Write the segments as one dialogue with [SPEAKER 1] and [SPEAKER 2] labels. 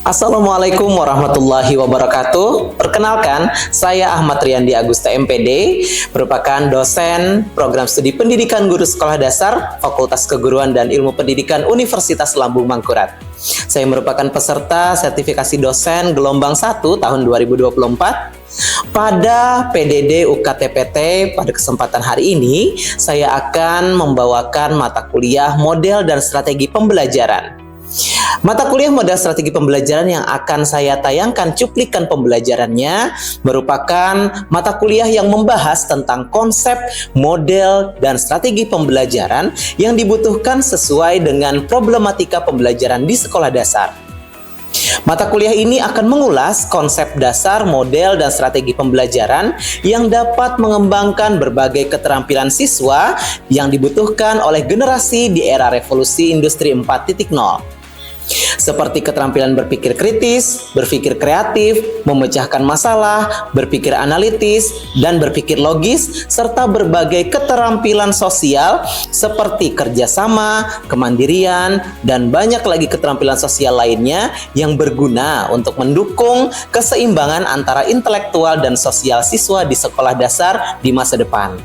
[SPEAKER 1] Assalamualaikum warahmatullahi wabarakatuh. Perkenalkan, saya Ahmad Riyandi Agusta MPD, merupakan dosen program studi pendidikan guru sekolah dasar Fakultas Keguruan dan Ilmu Pendidikan Universitas Lambung Mangkurat. Saya merupakan peserta sertifikasi dosen gelombang 1 tahun 2024 pada PDD UKTPT. Pada kesempatan hari ini, saya akan membawakan mata kuliah model dan strategi pembelajaran. Mata kuliah model strategi pembelajaran yang akan saya tayangkan cuplikan pembelajarannya merupakan mata kuliah yang membahas tentang konsep, model, dan strategi pembelajaran yang dibutuhkan sesuai dengan problematika pembelajaran di sekolah dasar. Mata kuliah ini akan mengulas konsep dasar, model, dan strategi pembelajaran yang dapat mengembangkan berbagai keterampilan siswa yang dibutuhkan oleh generasi di era revolusi industri 4.0. Seperti keterampilan berpikir kritis, berpikir kreatif, memecahkan masalah, berpikir analitis, dan berpikir logis, serta berbagai keterampilan sosial seperti kerjasama, kemandirian, dan banyak lagi keterampilan sosial lainnya yang berguna untuk mendukung keseimbangan antara intelektual dan sosial siswa di sekolah dasar di masa depan.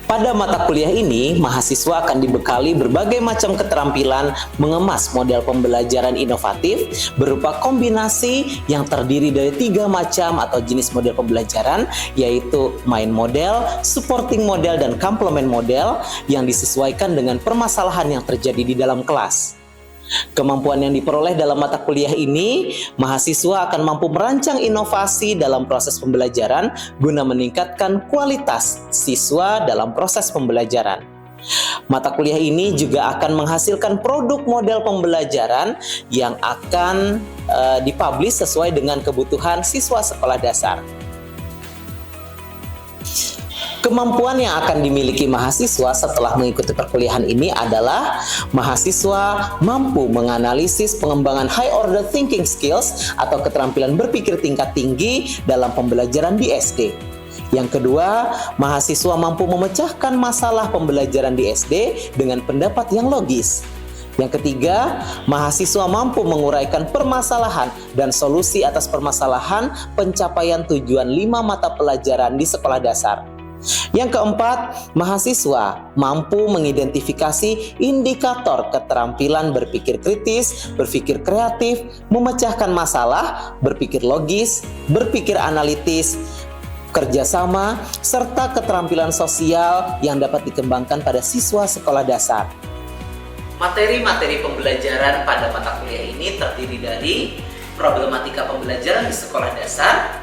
[SPEAKER 1] Pada mata kuliah ini, mahasiswa akan dibekali berbagai macam keterampilan mengemas model pembelajaran inovatif berupa kombinasi yang terdiri dari 3 macam atau jenis model pembelajaran, yaitu main model, supporting model, dan complement model yang disesuaikan dengan permasalahan yang terjadi di dalam kelas. Kemampuan yang diperoleh dalam mata kuliah ini, mahasiswa akan mampu merancang inovasi dalam proses pembelajaran guna meningkatkan kualitas siswa dalam proses pembelajaran. Mata kuliah ini juga akan menghasilkan produk model pembelajaran yang akan dipublish sesuai dengan kebutuhan siswa sekolah dasar. Kemampuan yang akan dimiliki mahasiswa setelah mengikuti perkuliahan ini adalah mahasiswa mampu menganalisis pengembangan high order thinking skills atau keterampilan berpikir tingkat tinggi dalam pembelajaran di SD. Yang kedua, mahasiswa mampu memecahkan masalah pembelajaran di SD dengan pendapat yang logis. Yang ketiga, mahasiswa mampu menguraikan permasalahan dan solusi atas permasalahan pencapaian tujuan 5 mata pelajaran di sekolah dasar. Yang keempat, mahasiswa mampu mengidentifikasi indikator keterampilan berpikir kritis, berpikir kreatif, memecahkan masalah, berpikir logis, berpikir analitis, kerjasama, serta keterampilan sosial yang dapat dikembangkan pada siswa sekolah dasar. Materi-materi pembelajaran pada mata kuliah ini terdiri dari problematika pembelajaran di sekolah dasar,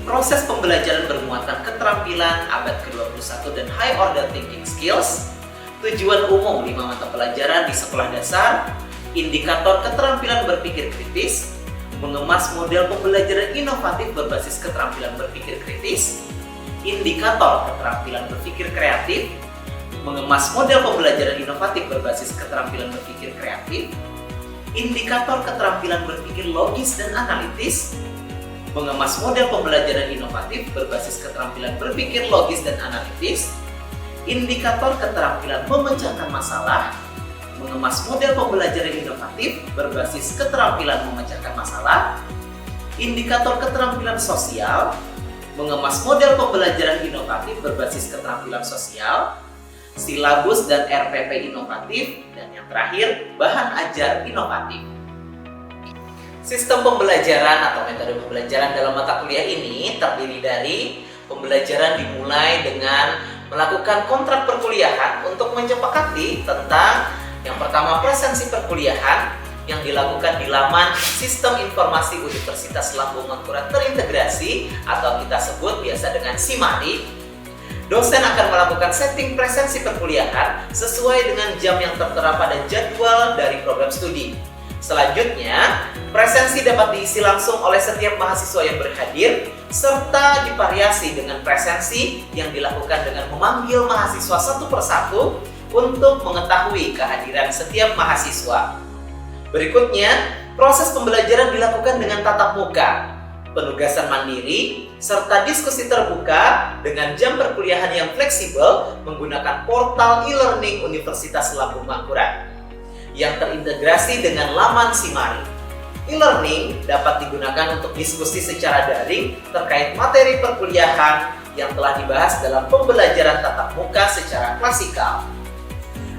[SPEAKER 1] proses pembelajaran bermuatan keterampilan abad ke-21 dan high order thinking skills, tujuan umum 5 mata pelajaran di sekolah dasar, indikator keterampilan berpikir kritis, mengemas model pembelajaran inovatif berbasis keterampilan berpikir kritis, indikator keterampilan berpikir kreatif, mengemas model pembelajaran inovatif berbasis keterampilan berpikir kreatif, indikator keterampilan berpikir logis dan analitis, mengemas model pembelajaran inovatif berbasis keterampilan berpikir logis dan analitis, indikator keterampilan memecahkan masalah, mengemas model pembelajaran inovatif berbasis keterampilan memecahkan masalah, indikator keterampilan sosial, mengemas model pembelajaran inovatif berbasis keterampilan sosial, silabus dan RPP inovatif, dan yang terakhir, bahan ajar inovatif. Sistem pembelajaran atau metode pembelajaran dalam mata kuliah ini terdiri dari pembelajaran dimulai dengan melakukan kontrak perkuliahan untuk menyepakati tentang yang pertama presensi perkuliahan yang dilakukan di laman Sistem Informasi Universitas Lambung Mangkurat Terintegrasi atau kita sebut biasa dengan SIMARI. Dosen akan melakukan setting presensi perkuliahan sesuai dengan jam yang tertera pada jadwal dari program studi. Selanjutnya, presensi dapat diisi langsung oleh setiap mahasiswa yang berhadir, serta divariasi dengan presensi yang dilakukan dengan memanggil mahasiswa satu persatu untuk mengetahui kehadiran setiap mahasiswa. Berikutnya, proses pembelajaran dilakukan dengan tatap muka, penugasan mandiri, serta diskusi terbuka dengan jam perkuliahan yang fleksibel menggunakan portal e-learning Universitas Lambung Mangkurat. yang terintegrasi dengan laman Simari. E-learning dapat digunakan untuk diskusi secara daring terkait materi perkuliahan yang telah dibahas dalam pembelajaran tatap muka secara klasikal.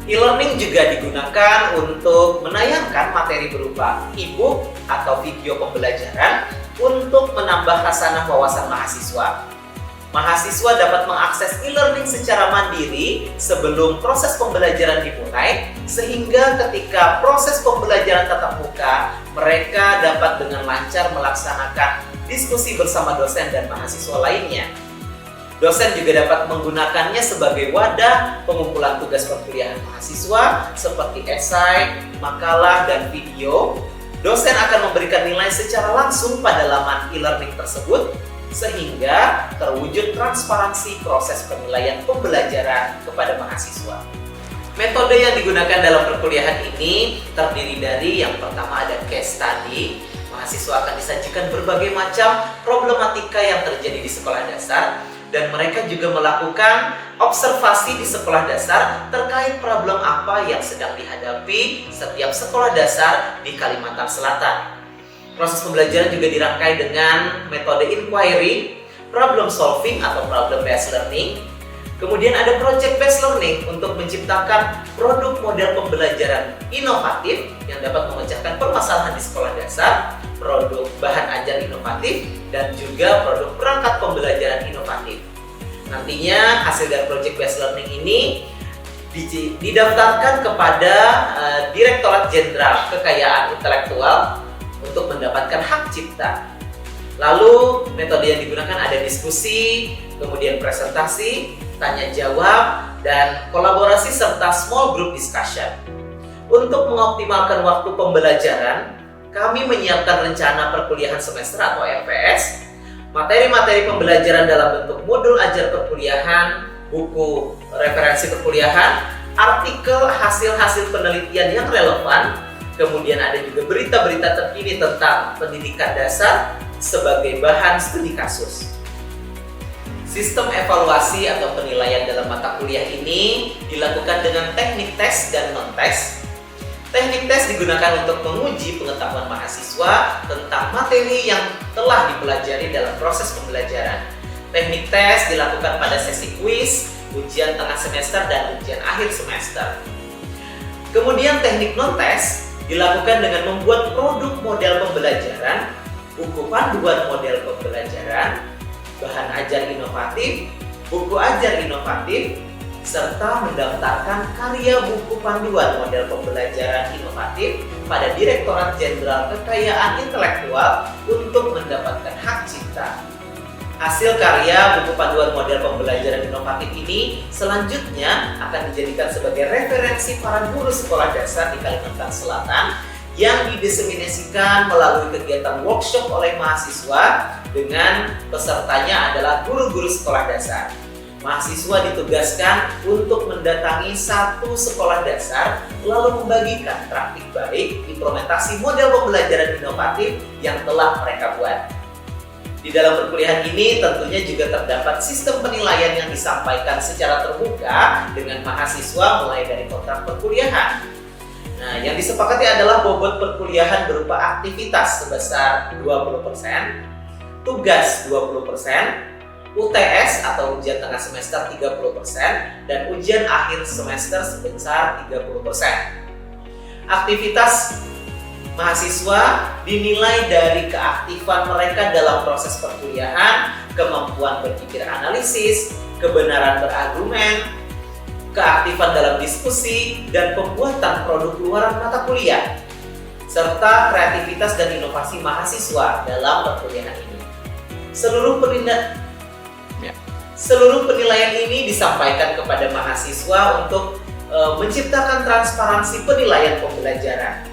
[SPEAKER 1] E-learning juga digunakan untuk menayangkan materi berupa e-book atau video pembelajaran untuk menambah khasanah wawasan mahasiswa. Mahasiswa dapat mengakses e-learning secara mandiri sebelum proses pembelajaran dimulai, sehingga ketika proses pembelajaran tatap muka, mereka dapat dengan lancar melaksanakan diskusi bersama dosen dan mahasiswa lainnya. Dosen juga dapat menggunakannya sebagai wadah pengumpulan tugas perkuliahan mahasiswa seperti esai, makalah, dan video. Dosen akan memberikan nilai secara langsung pada laman e-learning tersebut, sehingga terwujud transparansi proses penilaian pembelajaran kepada mahasiswa. Metode yang digunakan dalam perkuliahan ini terdiri dari yang pertama ada case study. Mahasiswa akan disajikan berbagai macam problematika yang terjadi di sekolah dasar, dan mereka juga melakukan observasi di sekolah dasar terkait problem apa yang sedang dihadapi setiap sekolah dasar di Kalimantan Selatan. Proses pembelajaran juga dirangkai dengan metode inquiry, problem solving atau problem based learning. Kemudian ada project based learning untuk menciptakan produk model pembelajaran inovatif yang dapat memecahkan permasalahan di sekolah dasar, produk bahan ajar inovatif, dan juga produk perangkat pembelajaran inovatif. Nantinya hasil dari project based learning ini didaftarkan kepada Direktorat Jenderal Kekayaan Intelektual untuk mendapatkan hak cipta. Lalu metode yang digunakan ada diskusi, kemudian presentasi, tanya jawab, dan kolaborasi serta small group discussion. Untuk mengoptimalkan waktu pembelajaran, kami menyiapkan rencana perkuliahan semester atau RPS, materi-materi pembelajaran dalam bentuk modul ajar perkuliahan, buku referensi perkuliahan, artikel hasil-hasil penelitian yang relevan. Kemudian ada juga berita-berita terkini tentang pendidikan dasar sebagai bahan studi kasus. Sistem evaluasi atau penilaian dalam mata kuliah ini dilakukan dengan teknik tes dan non-tes. Teknik tes digunakan untuk menguji pengetahuan mahasiswa tentang materi yang telah dipelajari dalam proses pembelajaran. Teknik tes dilakukan pada sesi kuis, ujian tengah semester, dan ujian akhir semester. Kemudian teknik non-tes dilakukan dengan membuat produk model pembelajaran, buku panduan model pembelajaran, bahan ajar inovatif, buku ajar inovatif, serta mendaftarkan karya buku panduan model pembelajaran inovatif pada Direktorat Jenderal Kekayaan Intelektual untuk mendapatkan hak cipta. Hasil karya buku panduan model pembelajaran inovatif ini selanjutnya akan dijadikan sebagai referensi para guru sekolah dasar di Kalimantan Selatan yang didiseminasikan melalui kegiatan workshop oleh mahasiswa dengan pesertanya adalah guru-guru sekolah dasar. Mahasiswa ditugaskan untuk mendatangi satu sekolah dasar lalu membagikan praktik baik implementasi model pembelajaran inovatif yang telah mereka buat. Di dalam perkuliahan ini tentunya juga terdapat sistem penilaian yang disampaikan secara terbuka dengan mahasiswa mulai dari kontrak perkuliahan. Nah, yang disepakati adalah bobot perkuliahan berupa aktivitas sebesar 20%, tugas 20%, UTS atau ujian tengah semester 30%, dan ujian akhir semester sebesar 30%. Aktivitas mahasiswa dinilai dari keaktifan mereka dalam proses perkuliahan, kemampuan berpikir analisis, kebenaran berargumen, keaktifan dalam diskusi, dan pembuatan produk luaran mata kuliah, serta kreativitas dan inovasi mahasiswa dalam perkuliahan ini. Seluruh penilaian ini disampaikan kepada mahasiswa untuk menciptakan transparansi penilaian pembelajaran.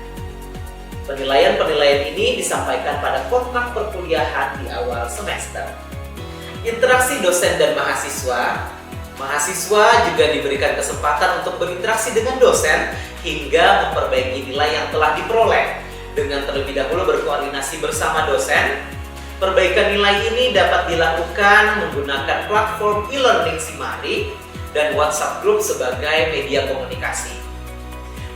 [SPEAKER 1] Penilaian-penilaian ini disampaikan pada kontrak perkuliahan di awal semester. Interaksi dosen dan mahasiswa. Mahasiswa juga diberikan kesempatan untuk berinteraksi dengan dosen hingga memperbaiki nilai yang telah diperoleh. Dengan terlebih dahulu berkoordinasi bersama dosen. Perbaikan nilai ini dapat dilakukan menggunakan platform e-learning Simari dan WhatsApp Group sebagai media komunikasi.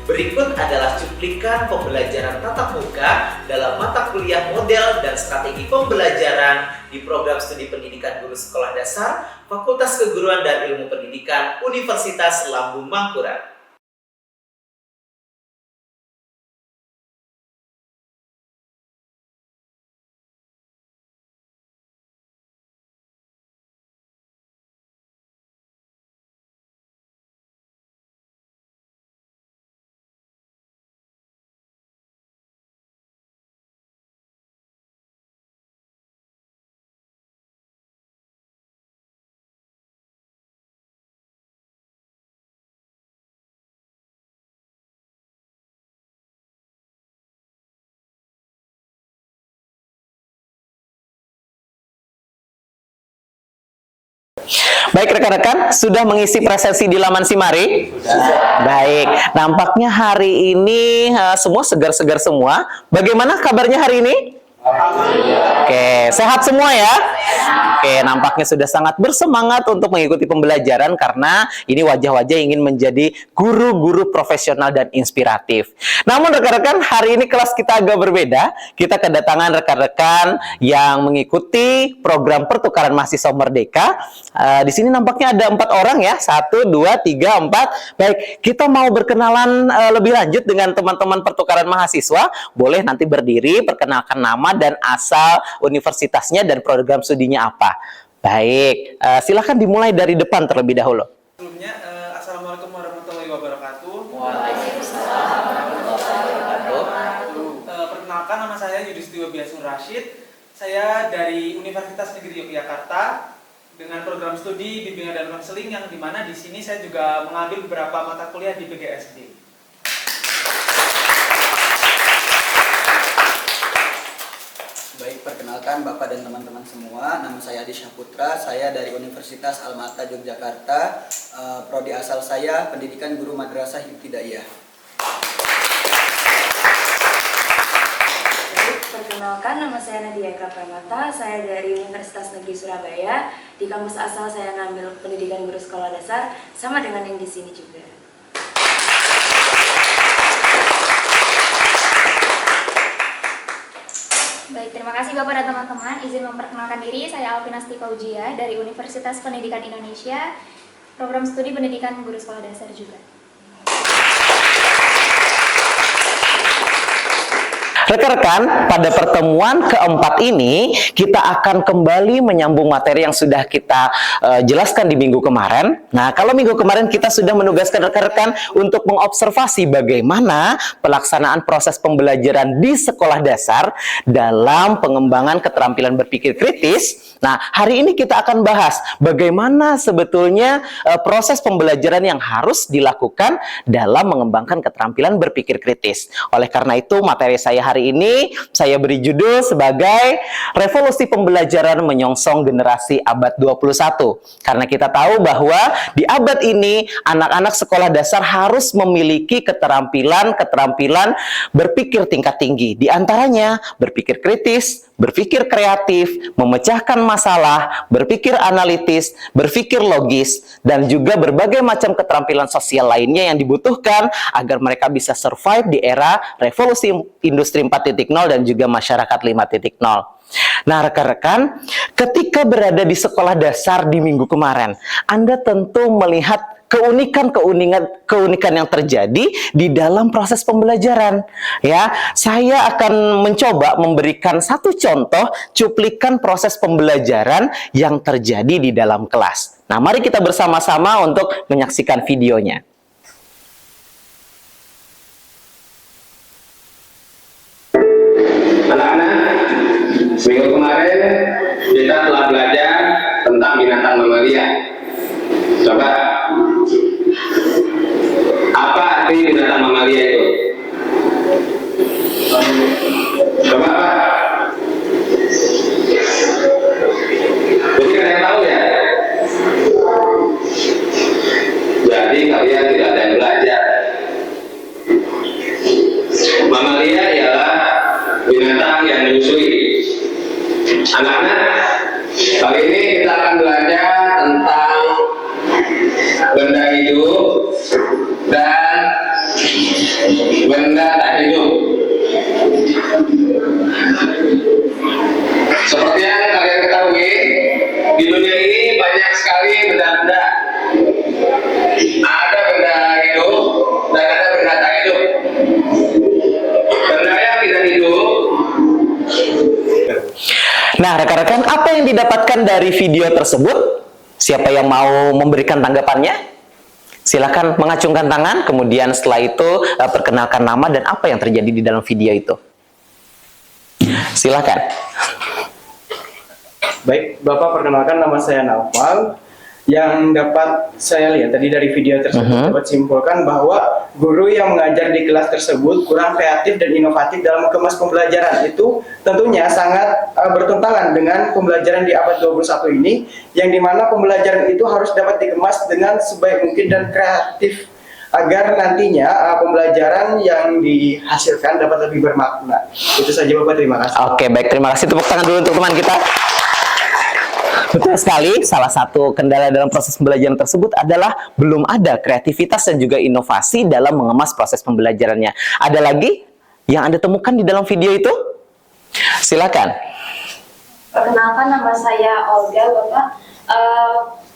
[SPEAKER 1] Berikut adalah cuplikan pembelajaran tatap muka dalam mata kuliah model dan strategi pembelajaran di program studi pendidikan guru sekolah dasar, Fakultas Keguruan dan Ilmu Pendidikan, Universitas Lambung Mangkurat. Baik rekan-rekan, sudah mengisi presensi di laman Simari? Sudah. Baik, nampaknya hari ini semua segar-segar semua. Bagaimana kabarnya hari ini? Oke, sehat semua ya? Oke, nampaknya sudah sangat bersemangat untuk mengikuti pembelajaran karena ini wajah-wajah ingin menjadi guru-guru profesional dan inspiratif. Namun rekan-rekan, hari ini kelas kita agak berbeda. Kita kedatangan rekan-rekan yang mengikuti program pertukaran mahasiswa Merdeka. Di sini nampaknya ada 4 orang ya. 1, 2, 3, 4. Baik, kita mau berkenalan lebih lanjut dengan teman-teman pertukaran mahasiswa. Boleh nanti berdiri, perkenalkan nama dan asal universitasnya dan program studinya apa. Baik, silahkan dimulai dari depan terlebih dahulu.
[SPEAKER 2] Sebelumnya, Assalamualaikum warahmatullahi wabarakatuh.
[SPEAKER 1] Waalaikumsalam warahmatullahi wabarakatuh.
[SPEAKER 2] Perkenalkan, nama saya Yudhistira Biasun Rashid. Saya dari Universitas Negeri Yogyakarta dengan program studi bimbingan dan konseling yang dimana di sini saya juga mengambil beberapa mata kuliah di PGSD.
[SPEAKER 3] Baik, perkenalkan Bapak dan teman-teman semua, nama saya Adi Syahputra, saya dari Universitas Al-Ma'ata Yogyakarta, prodi asal saya Pendidikan Guru Madrasah Ibtidaiyah.
[SPEAKER 4] Baik, perkenalkan nama saya Nadia Eka Pramata, saya dari Universitas Negeri Surabaya. Di kampus asal saya ngambil Pendidikan Guru Sekolah Dasar, sama dengan yang di sini juga.
[SPEAKER 5] Baik, terima kasih Bapak dan teman-teman. Izin memperkenalkan diri, saya Alvina Stifaujia dari Universitas Pendidikan Indonesia, program studi pendidikan guru sekolah dasar juga.
[SPEAKER 1] Rekan-rekan, pada pertemuan keempat ini kita akan kembali menyambung materi yang sudah kita jelaskan di minggu kemarin. Nah, kalau minggu kemarin kita sudah menugaskan rekan-rekan untuk mengobservasi bagaimana pelaksanaan proses pembelajaran di sekolah dasar dalam pengembangan keterampilan berpikir kritis. Nah, hari ini kita akan bahas bagaimana sebetulnya proses pembelajaran yang harus dilakukan dalam mengembangkan keterampilan berpikir kritis. Oleh karena itu, materi saya hari ini saya beri judul sebagai Revolusi Pembelajaran Menyongsong Generasi Abad 21. Karena kita tahu bahwa di abad ini anak-anak sekolah dasar harus memiliki keterampilan berpikir tingkat tinggi. Di antaranya berpikir kritis, berpikir kreatif, memecahkan masalah, berpikir analitis, berpikir logis, dan juga berbagai macam keterampilan sosial lainnya yang dibutuhkan agar mereka bisa survive di era revolusi industri 4.0 dan juga masyarakat 5.0. Nah, rekan-rekan, ketika berada di sekolah dasar di minggu kemarin, Anda tentu melihat keunikan yang terjadi di dalam proses pembelajaran. Ya, saya akan mencoba memberikan satu contoh cuplikan proses pembelajaran yang terjadi di dalam kelas. Nah, mari kita bersama-sama untuk menyaksikan videonya.
[SPEAKER 6] Anak-anak, seminggu kemarin kita telah belajar tentang binatang mamalia. Coba, apa arti binatang mamalia itu? Coba, Pak. Jadi kalian tahu ya? Jadi kalian tidak ada yang belajar. Mamalia ialah binatang yang menyusui. Anak-anak, kali ini kita akan belajar tentang benda hidup dan
[SPEAKER 1] Nah, rekan-rekan, apa yang didapatkan dari video tersebut? Siapa yang mau memberikan tanggapannya? Silakan mengacungkan tangan, kemudian setelah itu perkenalkan nama dan apa yang terjadi di dalam video itu. Silakan.
[SPEAKER 7] Baik, Bapak, perkenalkan nama saya Naufal. Yang dapat saya lihat tadi dari video tersebut dapat simpulkan bahwa guru yang mengajar di kelas tersebut kurang kreatif dan inovatif dalam mengemas pembelajaran. Itu tentunya sangat bertentangan dengan pembelajaran di abad 21 ini, yang dimana pembelajaran itu harus dapat dikemas dengan sebaik mungkin dan kreatif agar nantinya pembelajaran yang dihasilkan dapat lebih bermakna. Itu saja Bapak, terima kasih.
[SPEAKER 1] Oke, baik, terima kasih. Tepuk tangan dulu untuk teman kita. Betul sekali, salah satu kendala dalam proses pembelajaran tersebut adalah belum ada kreativitas dan juga inovasi dalam mengemas proses pembelajarannya. Ada lagi yang Anda temukan di dalam video itu? Silakan.
[SPEAKER 8] Perkenalkan, nama saya Olga, Bapak.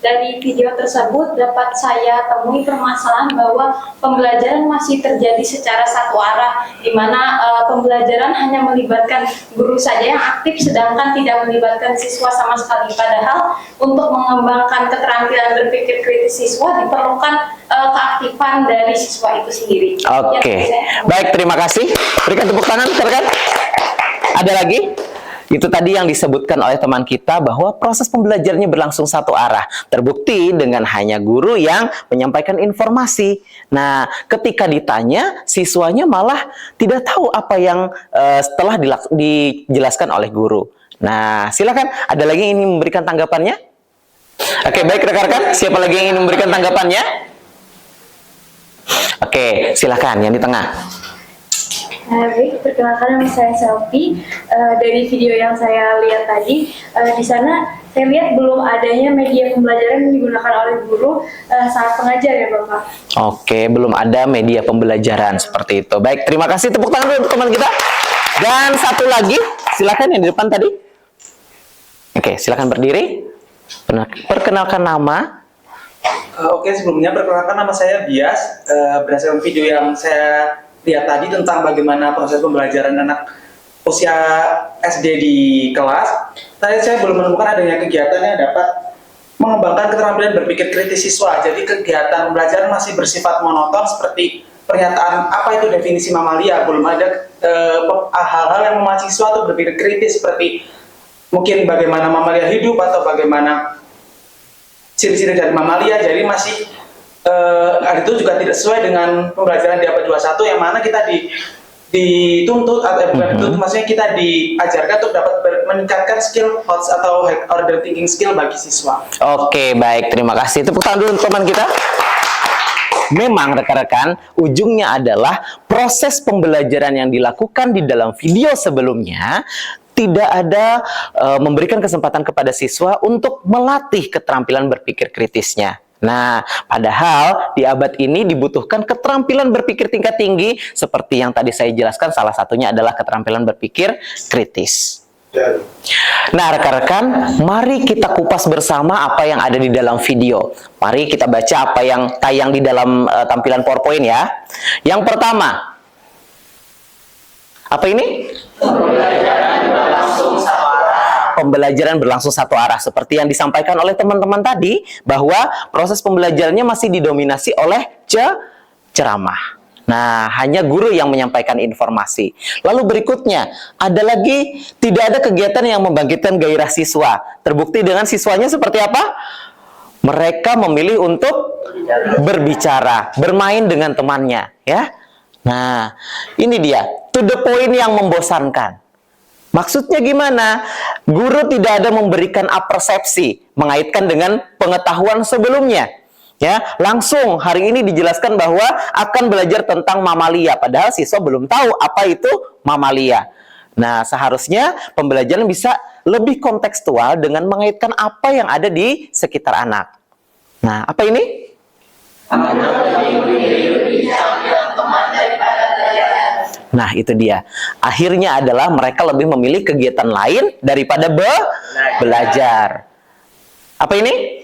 [SPEAKER 8] Dari video tersebut dapat saya temui permasalahan bahwa pembelajaran masih terjadi secara satu arah, di mana pembelajaran hanya melibatkan guru saja yang aktif, sedangkan tidak melibatkan siswa sama sekali. Padahal untuk mengembangkan keterampilan berpikir kritis siswa diperlukan keaktifan dari siswa itu sendiri.
[SPEAKER 1] Oke, baik, terima kasih. Berikan tepuk tangan, rekan. Ada lagi? Itu tadi yang disebutkan oleh teman kita bahwa proses pembelajarannya berlangsung satu arah. Terbukti dengan hanya guru yang menyampaikan informasi. Nah, ketika ditanya, siswanya malah tidak tahu apa yang setelah dijelaskan oleh guru. Nah, silakan. Ada lagi yang ingin memberikan tanggapannya? Oke, baik rekan-rekan. Siapa lagi yang ingin memberikan tanggapannya? Oke, silakan. Yang di tengah.
[SPEAKER 8] Baik, perkenalkan nama saya Selfie. Dari video yang saya lihat tadi, di sana saya lihat belum adanya media pembelajaran yang digunakan oleh guru saat pengajar ya Bapak.
[SPEAKER 1] Oke, belum ada media pembelajaran seperti itu. Baik, terima kasih. Tepuk tangan dulu untuk teman kita. Dan satu lagi, silakan yang di depan tadi. Oke, silakan berdiri. Perkenalkan nama.
[SPEAKER 2] Oke, sebelumnya perkenalkan nama saya Bias. Berdasarkan video yang saya lihat tadi tentang bagaimana proses pembelajaran anak usia SD di kelas, saya belum menemukan adanya kegiatan yang dapat mengembangkan keterampilan berpikir kritis siswa. Jadi kegiatan pembelajaran masih bersifat monoton seperti pernyataan apa itu definisi mamalia. Belum ada hal-hal yang memancing siswa untuk berpikir kritis seperti mungkin bagaimana mamalia hidup atau bagaimana ciri-ciri dari mamalia. Jadi masih itu juga tidak sesuai dengan pembelajaran di abad 21 yang mana kita dituntut atau bukan dituntut, maksudnya kita diajarkan untuk dapat meningkatkan skill HOTS atau high order thinking skill bagi siswa.
[SPEAKER 1] Oke, baik, terima kasih. Tepuk tangan dulu untuk teman kita. Memang rekan-rekan, ujungnya adalah proses pembelajaran yang dilakukan di dalam video sebelumnya tidak ada memberikan kesempatan kepada siswa untuk melatih keterampilan berpikir kritisnya. Nah, padahal di abad ini dibutuhkan keterampilan berpikir tingkat tinggi seperti yang tadi saya jelaskan, salah satunya adalah keterampilan berpikir kritis. Nah, rekan-rekan, mari kita kupas bersama apa yang ada di dalam video. Mari kita baca apa yang tayang di dalam tampilan PowerPoint ya. Yang pertama, apa ini? Pembelajaran berlangsung satu arah seperti yang disampaikan oleh teman-teman tadi, bahwa proses pembelajarannya masih didominasi oleh ceramah. Nah, hanya guru yang menyampaikan informasi. Lalu berikutnya, ada lagi tidak ada kegiatan yang membangkitkan gairah siswa. Terbukti dengan siswanya seperti apa? Mereka memilih untuk berbicara, bermain dengan temannya, ya. Nah, ini dia, to the point yang membosankan. Maksudnya gimana? Guru tidak ada memberikan apersepsi, mengaitkan dengan pengetahuan sebelumnya. Ya, langsung hari ini dijelaskan bahwa akan belajar tentang mamalia, padahal siswa belum tahu apa itu mamalia. Nah, seharusnya pembelajaran bisa lebih kontekstual dengan mengaitkan apa yang ada di sekitar anak. Nah, apa ini? Nah, itu dia. Akhirnya adalah mereka lebih memilih kegiatan lain daripada belajar. Apa ini?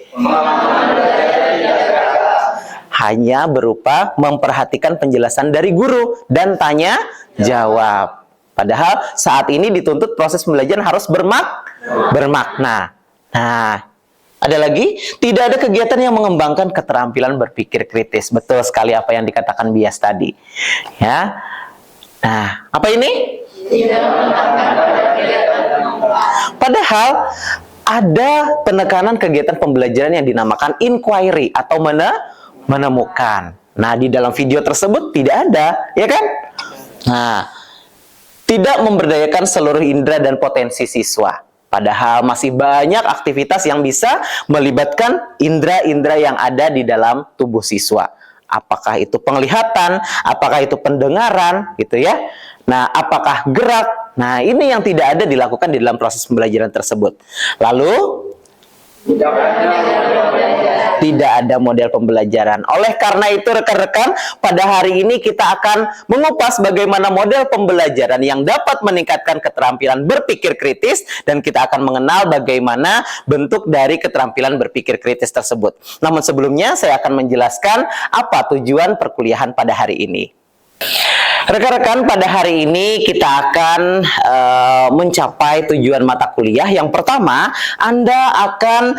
[SPEAKER 1] Hanya berupa memperhatikan penjelasan dari guru dan tanya jawab. Padahal saat ini dituntut proses pembelajaran harus bermakna. Nah, ada lagi, tidak ada kegiatan yang mengembangkan keterampilan berpikir kritis. Betul sekali apa yang dikatakan Bias tadi. Ya. Nah, apa ini? Padahal ada penekanan kegiatan pembelajaran yang dinamakan inquiry atau menemukan. Nah, di dalam video tersebut tidak ada, ya kan? Nah, tidak memberdayakan seluruh indera dan potensi siswa. Padahal masih banyak aktivitas yang bisa melibatkan indera-indera yang ada di dalam tubuh siswa. Apakah itu penglihatan, apakah itu pendengaran, gitu ya. Nah, apakah gerak? Nah, ini yang tidak ada dilakukan di dalam proses pembelajaran tersebut. Lalu, tidak ada model pembelajaran. Oleh karena itu, rekan-rekan, pada hari ini kita akan mengupas bagaimana model pembelajaran yang dapat meningkatkan keterampilan berpikir kritis, dan kita akan mengenal bagaimana bentuk dari keterampilan berpikir kritis tersebut. Namun sebelumnya, saya akan menjelaskan apa tujuan perkuliahan pada hari ini. Rekan-rekan, pada hari ini kita akan mencapai tujuan mata kuliah. Yang pertama, Anda akan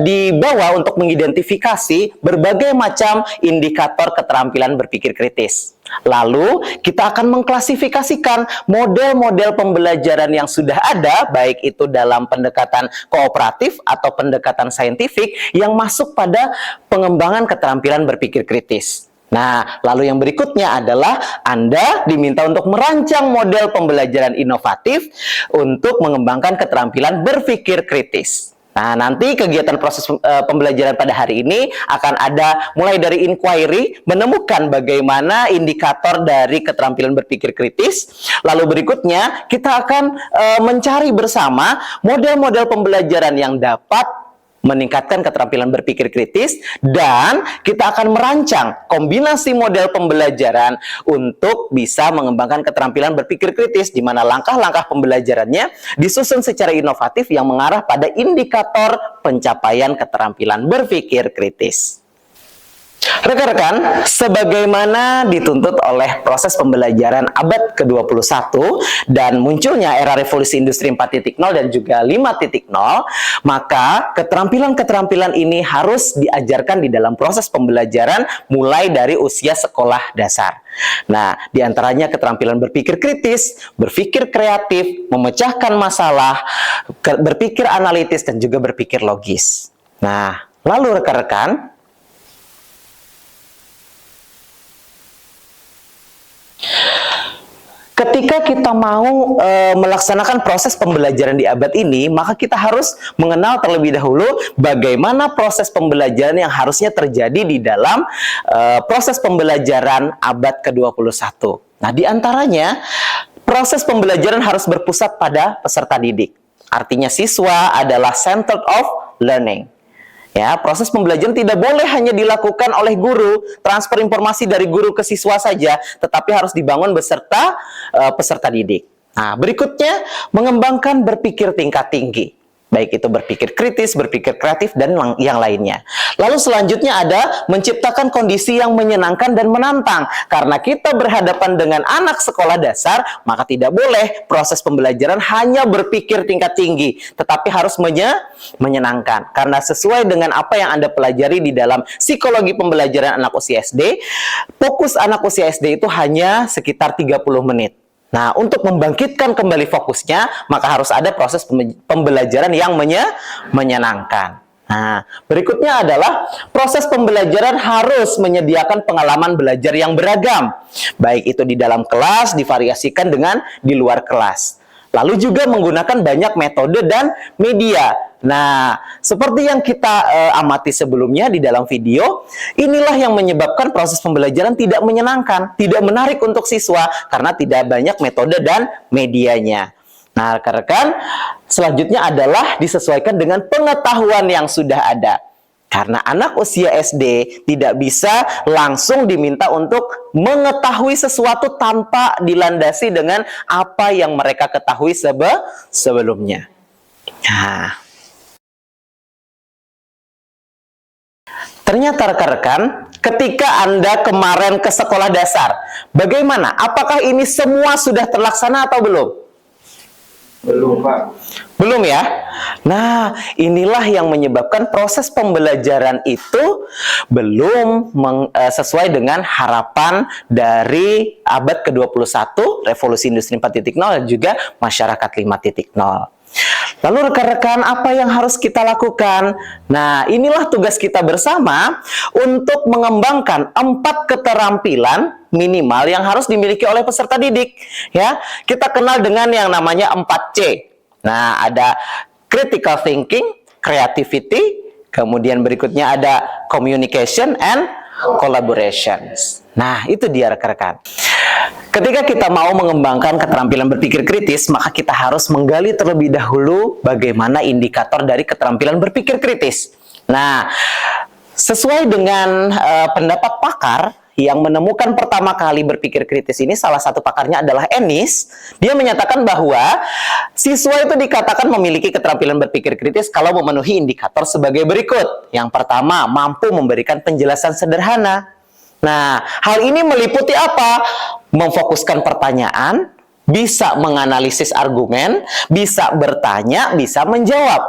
[SPEAKER 1] dibawa untuk mengidentifikasi berbagai macam indikator keterampilan berpikir kritis. Lalu, kita akan mengklasifikasikan model-model pembelajaran yang sudah ada, baik itu dalam pendekatan kooperatif atau pendekatan saintifik, yang masuk pada pengembangan keterampilan berpikir kritis. Nah, lalu yang berikutnya adalah Anda diminta untuk merancang model pembelajaran inovatif untuk mengembangkan keterampilan berpikir kritis. Nah, nanti kegiatan proses pembelajaran pada hari ini akan ada mulai dari inquiry, menemukan bagaimana indikator dari keterampilan berpikir kritis. Lalu berikutnya, kita akan mencari bersama model-model pembelajaran yang dapat meningkatkan keterampilan berpikir kritis, dan kita akan merancang kombinasi model pembelajaran untuk bisa mengembangkan keterampilan berpikir kritis, di mana langkah-langkah pembelajarannya disusun secara inovatif yang mengarah pada indikator pencapaian keterampilan berpikir kritis. Rekan-rekan, sebagaimana dituntut oleh proses pembelajaran abad ke-21 dan munculnya era revolusi industri 4.0 dan juga 5.0, maka keterampilan-keterampilan ini harus diajarkan di dalam proses pembelajaran mulai dari usia sekolah dasar. Nah, diantaranya keterampilan berpikir kritis, berpikir kreatif, memecahkan masalah, berpikir analitis, dan juga berpikir logis. Nah, lalu rekan-rekan, ketika kita mau melaksanakan proses pembelajaran di abad ini, maka kita harus mengenal terlebih dahulu bagaimana proses pembelajaran yang harusnya terjadi di dalam proses pembelajaran abad ke-21. Nah, diantaranya proses pembelajaran harus berpusat pada peserta didik. Artinya siswa adalah center of learning. Ya, proses pembelajaran tidak boleh hanya dilakukan oleh guru, transfer informasi dari guru ke siswa saja, tetapi harus dibangun beserta peserta didik. Nah, berikutnya mengembangkan berpikir tingkat tinggi. Baik itu berpikir kritis, berpikir kreatif, dan yang lainnya. Lalu selanjutnya ada menciptakan kondisi yang menyenangkan dan menantang. Karena kita berhadapan dengan anak sekolah dasar, maka tidak boleh proses pembelajaran hanya berpikir tingkat tinggi, tetapi harus menyenangkan. Karena sesuai dengan apa yang Anda pelajari di dalam psikologi pembelajaran anak usia SD, fokus anak usia SD itu hanya sekitar 30 menit. Nah, untuk membangkitkan kembali fokusnya, maka harus ada proses pembelajaran yang menyenangkan. Nah, berikutnya adalah proses pembelajaran harus menyediakan pengalaman belajar yang beragam. Baik itu di dalam kelas, divariasikan dengan di luar kelas. Lalu juga menggunakan banyak metode dan media. Nah, seperti yang kita amati sebelumnya di dalam video, inilah yang menyebabkan proses pembelajaran tidak menyenangkan, tidak menarik untuk siswa, karena tidak banyak metode dan medianya. Nah, rekan-rekan, selanjutnya adalah disesuaikan dengan pengetahuan yang sudah ada. Karena anak usia SD tidak bisa langsung diminta untuk mengetahui sesuatu tanpa dilandasi dengan apa yang mereka ketahui sebelumnya. Nah, ternyata rekan-rekan, ketika Anda kemarin ke sekolah dasar, bagaimana? Apakah ini semua sudah terlaksana atau belum?
[SPEAKER 7] Belum, Pak.
[SPEAKER 1] Belum ya? Nah, inilah yang menyebabkan proses pembelajaran itu belum sesuai dengan harapan dari abad ke-21, revolusi industri 4.0 dan juga masyarakat 5.0. Lalu rekan-rekan, apa yang harus kita lakukan? Nah, inilah tugas kita bersama untuk mengembangkan 4 keterampilan minimal yang harus dimiliki oleh peserta didik. Ya, kita kenal dengan yang namanya 4C. Nah, ada critical thinking, creativity, kemudian berikutnya ada communication and collaboration. Nah, itu dia rekan-rekan. Ketika kita mau mengembangkan keterampilan berpikir kritis, maka kita harus menggali terlebih dahulu bagaimana indikator dari keterampilan berpikir kritis. Nah, sesuai dengan pendapat pakar yang menemukan pertama kali berpikir kritis ini, salah satu pakarnya adalah Ennis. Dia menyatakan bahwa siswa itu dikatakan memiliki keterampilan berpikir kritis kalau memenuhi indikator sebagai berikut. Yang pertama, mampu memberikan penjelasan sederhana. Nah, hal ini meliputi apa? Memfokuskan pertanyaan, bisa menganalisis argumen, bisa bertanya, bisa menjawab.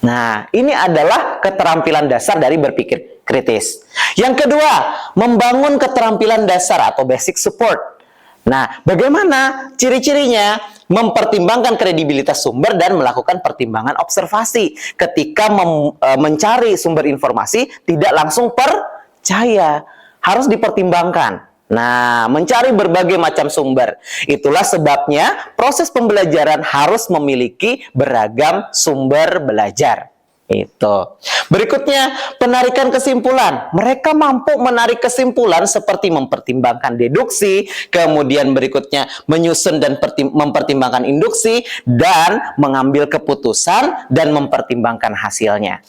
[SPEAKER 1] Nah, ini adalah keterampilan dasar dari berpikir kritis. Yang kedua, membangun keterampilan dasar atau basic support. Nah, bagaimana ciri-cirinya? Mempertimbangkan kredibilitas sumber dan melakukan pertimbangan observasi. Ketika mencari sumber informasi, tidak langsung percaya. Harus dipertimbangkan. Nah, mencari berbagai macam sumber. Itulah sebabnya proses pembelajaran harus memiliki beragam sumber belajar. Itu. Berikutnya, penarikan kesimpulan. Mereka mampu menarik kesimpulan seperti mempertimbangkan deduksi, kemudian berikutnya menyusun dan mempertimbangkan induksi, dan mengambil keputusan dan mempertimbangkan hasilnya.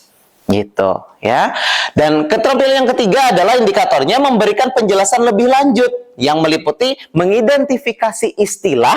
[SPEAKER 1] Gitu ya. Dan keterampilan yang ketiga adalah indikatornya memberikan penjelasan lebih lanjut yang meliputi mengidentifikasi istilah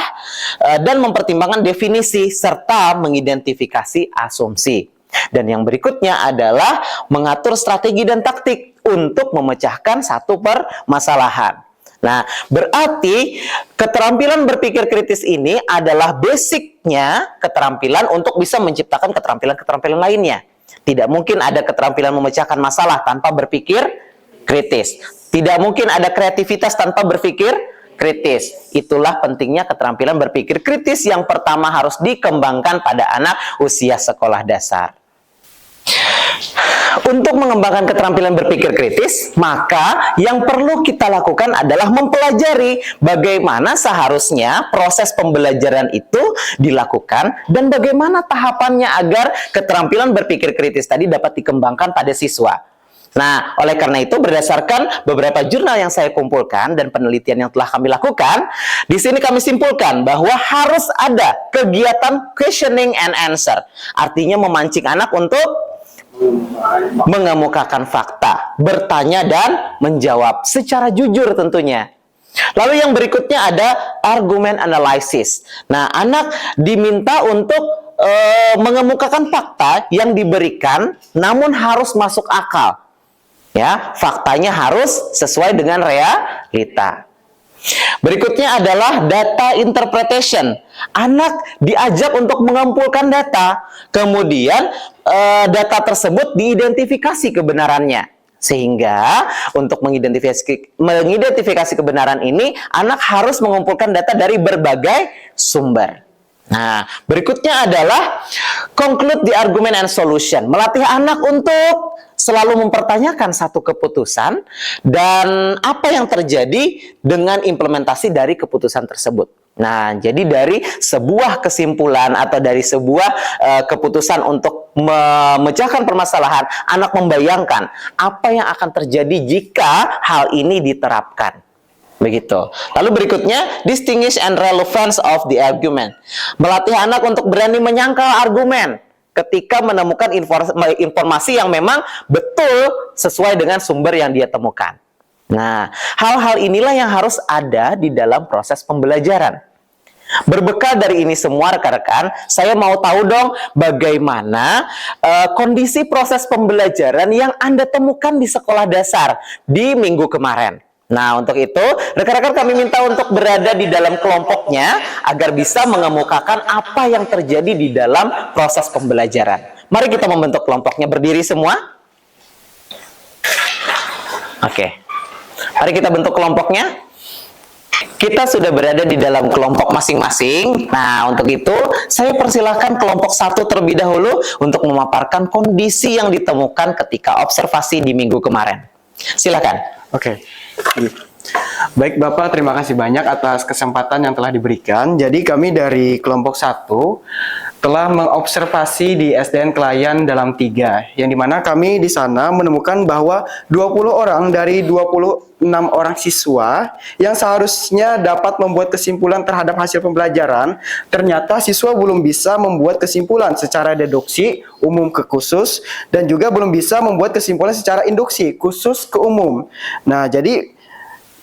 [SPEAKER 1] dan mempertimbangkan definisi serta mengidentifikasi asumsi. Dan yang berikutnya adalah mengatur strategi dan taktik untuk memecahkan satu permasalahan. Nah, berarti keterampilan berpikir kritis ini adalah basicnya keterampilan untuk bisa menciptakan keterampilan-keterampilan lainnya. Tidak mungkin ada keterampilan memecahkan masalah tanpa berpikir kritis. Tidak mungkin ada kreativitas tanpa berpikir kritis. Itulah pentingnya keterampilan berpikir kritis yang pertama harus dikembangkan pada anak usia sekolah dasar. Untuk mengembangkan keterampilan berpikir kritis, maka yang perlu kita lakukan adalah mempelajari bagaimana seharusnya proses pembelajaran itu dilakukan dan bagaimana tahapannya agar keterampilan berpikir kritis tadi dapat dikembangkan pada siswa. Nah, oleh karena itu berdasarkan beberapa jurnal yang saya kumpulkan dan penelitian yang telah kami lakukan, di sini kami simpulkan bahwa harus ada kegiatan questioning and answer. Artinya memancing anak untuk mengemukakan fakta, bertanya dan menjawab secara jujur tentunya. Lalu yang berikutnya ada argument analysis. Nah, anak diminta untuk mengemukakan fakta yang diberikan namun harus masuk akal. Ya, faktanya harus sesuai dengan realita. Berikutnya adalah data interpretation. Anak diajak untuk mengumpulkan data, kemudian data tersebut diidentifikasi kebenarannya. Sehingga untuk mengidentifikasi kebenaran ini, anak harus mengumpulkan data dari berbagai sumber. Nah, berikutnya adalah conclude the argument and solution. Melatih anak untuk selalu mempertanyakan satu keputusan dan apa yang terjadi dengan implementasi dari keputusan tersebut. Nah, jadi dari sebuah kesimpulan atau dari sebuah keputusan untuk memecahkan permasalahan, anak membayangkan apa yang akan terjadi jika hal ini diterapkan. Begitu. Lalu berikutnya, distinguish and relevance of the argument. Melatih anak untuk berani menyangkal argumen ketika menemukan informasi yang memang betul sesuai dengan sumber yang dia temukan. Nah, hal-hal inilah yang harus ada di dalam proses pembelajaran. Berbekal dari ini semua rekan-rekan, saya mau tahu dong bagaimana kondisi proses pembelajaran yang Anda temukan di sekolah dasar di minggu kemarin. Nah, untuk itu, rekan-rekan kami minta untuk berada di dalam kelompoknya agar bisa mengemukakan apa yang terjadi di dalam proses pembelajaran. Mari kita membentuk kelompoknya, berdiri semua. Oke. Mari kita bentuk kelompoknya. Kita sudah berada di dalam kelompok masing-masing. Nah, untuk itu, saya persilahkan kelompok 1 terlebih dahulu untuk memaparkan kondisi yang ditemukan ketika observasi di minggu kemarin. Silakan.
[SPEAKER 7] Oke. Baik Bapak, terima kasih banyak atas kesempatan yang telah diberikan. Jadi kami dari kelompok 1 telah mengobservasi di SDN Kelayan dalam 3, yang dimana kami di sana menemukan bahwa 20 orang dari 26 orang siswa yang seharusnya dapat membuat kesimpulan terhadap hasil pembelajaran, ternyata siswa belum bisa membuat kesimpulan secara deduksi umum ke khusus, dan juga belum bisa membuat kesimpulan secara induksi khusus ke umum. Nah, jadi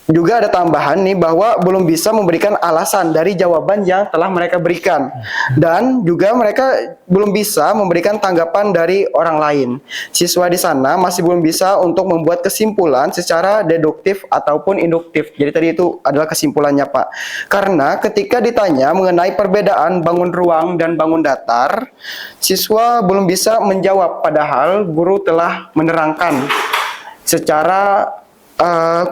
[SPEAKER 7] juga ada tambahan nih bahwa belum bisa memberikan alasan dari jawaban yang telah mereka berikan, dan juga mereka belum bisa memberikan tanggapan dari orang lain. Siswa di sana masih belum bisa untuk membuat kesimpulan secara deduktif ataupun induktif. Jadi tadi itu adalah kesimpulannya Pak. Karena ketika ditanya mengenai perbedaan bangun ruang dan bangun datar, siswa belum bisa menjawab padahal guru telah menerangkan secara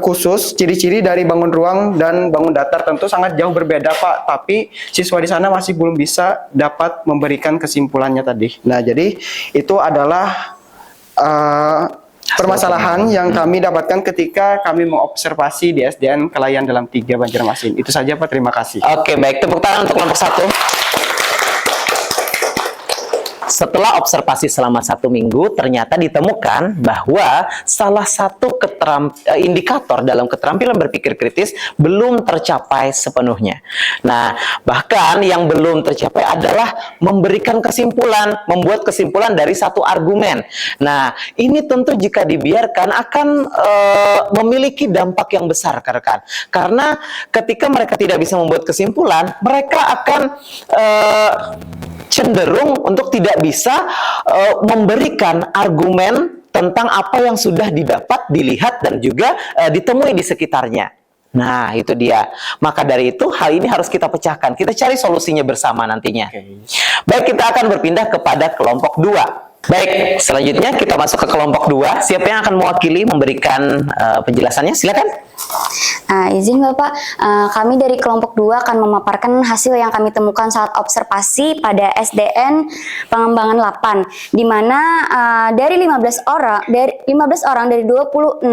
[SPEAKER 7] khusus ciri-ciri dari bangun ruang dan bangun datar. Tentu sangat jauh berbeda Pak, tapi siswa di sana masih belum bisa dapat memberikan kesimpulannya tadi. Nah, jadi itu adalah permasalahan yang kami dapatkan ketika kami mengobservasi di SDN Kelayan dalam 3 Banjarmasin. Itu saja Pak, terima kasih.
[SPEAKER 1] Oke, baik, tepuk tangan untuk kelompok 1. Setelah observasi selama 1 minggu, ternyata ditemukan bahwa salah satu indikator dalam keterampilan berpikir kritis belum tercapai sepenuhnya. Nah, bahkan yang belum tercapai adalah memberikan kesimpulan, membuat kesimpulan dari satu argumen. Nah, ini tentu jika dibiarkan akan memiliki dampak yang besar, rekan-rekan. Karena ketika mereka tidak bisa membuat kesimpulan, mereka akan cenderung untuk tidak bisa memberikan argumen tentang apa yang sudah didapat, dilihat, dan juga ditemui di sekitarnya. Nah, itu dia. Maka dari itu, hal ini harus kita pecahkan. Kita cari solusinya bersama nantinya. Baik, kita akan berpindah kepada kelompok 2. Baik, selanjutnya kita masuk ke kelompok 2. Siapa yang akan mewakili memberikan penjelasannya? Silakan.
[SPEAKER 9] Izin Bapak, kami dari kelompok 2 akan memaparkan hasil yang kami temukan saat observasi pada SDN Pengembangan 8, di mana dari 15 orang dari 26